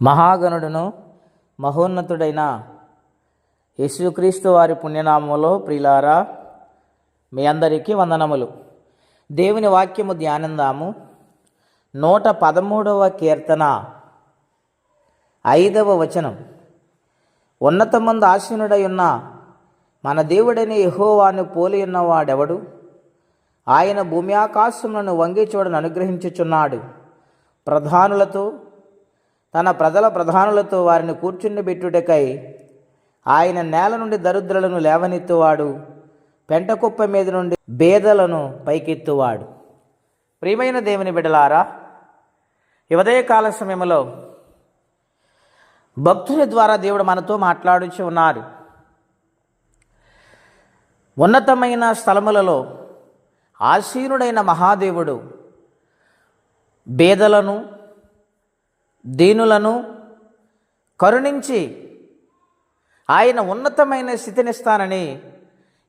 మహాగణుడును మహోన్నతుడైన యేసుక్రీస్తు వారి పుణ్యనామములో ప్రియులారా, మీ అందరికీ వందనములు. దేవుని వాక్యము ధ్యానిందాము. 113వ కీర్తన 5వ వచనం. ఉన్నతమందు ఆసీనుడై ఉన్న మన దేవుడైన యెహోవాను పోలి ఉన్నవాడెవడు? ఆయన భూమి ఆకాశములను వంగి చూడను అనుగ్రహించుచున్నాడు. ప్రధానులతో, తన ప్రజల ప్రధానులతో వారిని కూర్చుండిబెట్టుటకై ఆయన నేల నుండి దరిద్రులను లేవనెత్తువాడు, పెంటకుప్ప మీద నుండి బేదలను పైకెత్తువాడు. ప్రియమైన దేవుని బిడ్డలారా, ఈ ఉదయకాల సమయంలో భక్తుల ద్వారా దేవుడు మనతో మాట్లాడుచు ఉన్నారు. ఉన్నతమైన స్థలములలో ఆసీనుడైన మహాదేవుడు బేదలను, దీనులను కరుణించి ఆయన ఉన్నతమైన స్థితినిస్తానని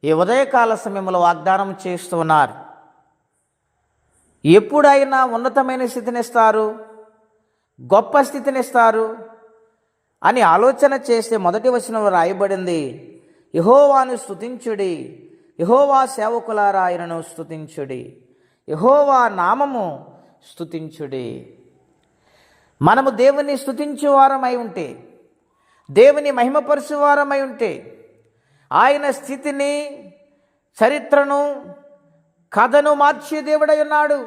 ఈ ఉదయకాల సమయంలో వాగ్దానం చేస్తూ ఉన్నారు. ఎప్పుడు ఆయన ఉన్నతమైన స్థితినిస్తారు, గొప్ప స్థితినిస్తారు అని ఆలోచన చేస్తే మొదటి వచనంలో రాయబడింది, యెహోవాను స్తుతించుడి, యెహోవా సేవకులారా ఆయనను స్తుతించుడి, యెహోవా నామము స్తుతించుడి. మనము దేవుని స్తుతించువారమై ఉంటే, దేవుని మహిమపరచువారమై ఉంటే, ఆయన స్థితిని, చరిత్రను, కథను మార్చే దేవుడై ఉన్నాడు.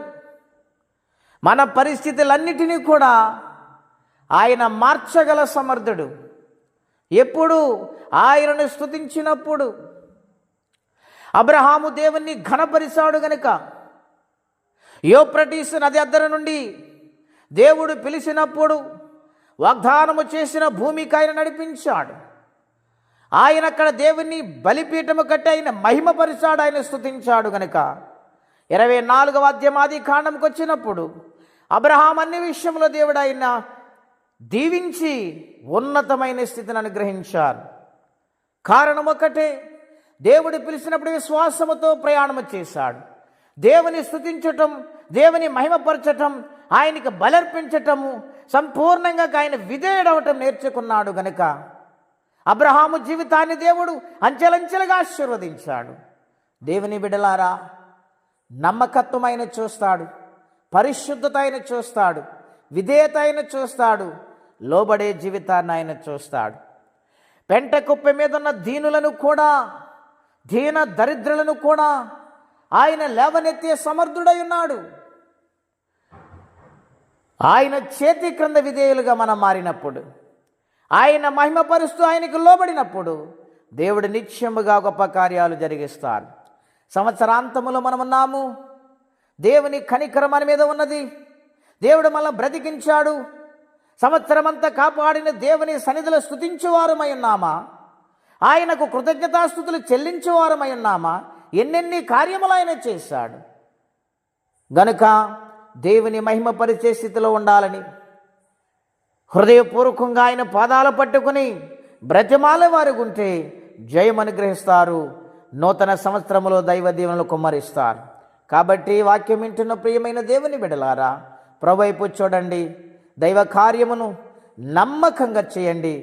మన పరిస్థితులన్నిటినీ కూడా ఆయన మార్చగల సమర్థుడు. ఎప్పుడు ఆయనను స్తుతించినప్పుడు. అబ్రహాము దేవుణ్ణి ఘనపరిచాడు గనుక యూఫ్రటీసు నది అద్దర నుండి దేవుడు పిలిచినప్పుడు వాగ్దానము చేసిన భూమికి ఆయన నడిపించాడు. ఆయన అక్కడ దేవుని బలిపీఠము కట్టి ఆయన మహిమపరిచాడు, ఆయన స్తుతించాడు గనుక 24వ అధ్యాయం ఆది కాండంకి వచ్చినప్పుడు అబ్రహాం అన్ని విషయంలో దేవుడు ఆయన దీవించి ఉన్నతమైన స్థితిని అనుగ్రహించారు. కారణం ఒకటే, దేవుడు పిలిచినప్పుడు విశ్వాసముతో ప్రయాణము చేశాడు. దేవుని స్తుతించటం, దేవుని మహిమపరచటం, ఆయనకి బలర్పించటము, సంపూర్ణంగా ఆయన విధేయుడవటం నేర్చుకున్నాడు గనుక అబ్రహాము జీవితాన్ని దేవుడు అంచెలంచెలుగా ఆశీర్వదించాడు. దేవుని బిడ్డలారా, నమ్మకత్వం ఆయన చూస్తాడు, పరిశుద్ధత ఆయన చూస్తాడు, విధేయత ఆయన చూస్తాడు, లోబడే జీవితాన్ని ఆయన చూస్తాడు. పెంట కుప్ప మీద ఉన్న దీనులను కూడా, దీన దరిద్రులను కూడా ఆయన లేవనెత్తే సమర్థుడై ఉన్నాడు. ఆయన చేతి క్రింద విధేయులుగా మనం మారినప్పుడు, ఆయన మహిమపరుస్తూ ఆయనకు లోబడినప్పుడు దేవుడు నిత్యముగా గొప్ప కార్యాలు జరిగిస్తారు. సంవత్సరాంతములో మనం ఉన్నాము. దేవుని కనికరం మన మీద ఉన్నది. దేవుడు మనల్ని బ్రతికించాడు. సంవత్సరం అంతా కాపాడిన దేవుని సన్నిధిలో స్తుతించువారమై ఉన్నామా? ఆయనకు కృతజ్ఞతాస్తుతులు చెల్లించువారమై ఉన్నామా? ఎన్నెన్ని కార్యములు ఆయన చేశాడు గనుక దేవుని మహిమపరిచే స్థితిలో ఉండాలని హృదయపూర్వకంగా ఆయన పాదాలు పట్టుకుని బ్రతిమాలే వారు ఉంటే జయం అనుగ్రహిస్తారు. నూతన సంవత్సరములో దైవ దీవెనలు కుమ్మరిస్తారు. కాబట్టి వాక్యం వింటున్న ప్రియమైన దేవుని బిడ్డలారా, ప్రభువైపు చూడండి, దైవ కార్యమును నమ్మకంగా చేయండి.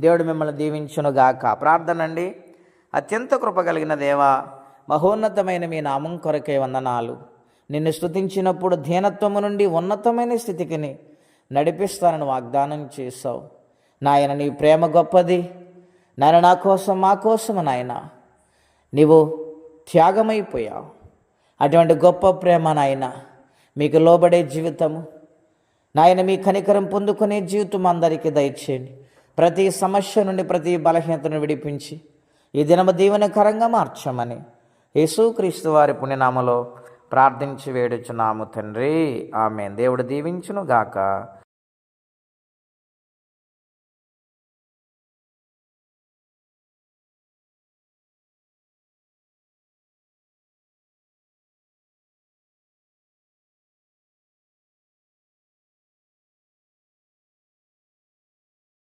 దేవుడు మిమ్మల్ని దీవించునుగాక. ప్రార్థన అండి. అత్యంత కృప కలిగిన దేవా, మహోన్నతమైన మీ నామం కొరకే వందనాలు. నిన్ను స్తుతించినప్పుడు దీనత్వము నుండి ఉన్నతమైన స్థితికి నడిపిస్తానని వాగ్దానం చేశావు. నాయన, నీ ప్రేమ గొప్పది. నాయన, నా కోసం, మా కోసం నాయన నీవు త్యాగమైపోయావు. అటువంటి గొప్ప ప్రేమ నాయన, మీకు లోబడే జీవితము నాయన, మీ కనికరం పొందుకునే జీవితం అందరికీ దయచేయండి. ప్రతి సమస్య నుండి, ప్రతి బలహీనతను విడిపించి ఈ దినము దీవెనకరంగా మార్చమని యేసుక్రీస్తు వారి పుణ్యనామలో ప్రార్థించి వేడుచున్నాము తండ్రి. ఆమేన్. దేవుడు దీవించును గాక.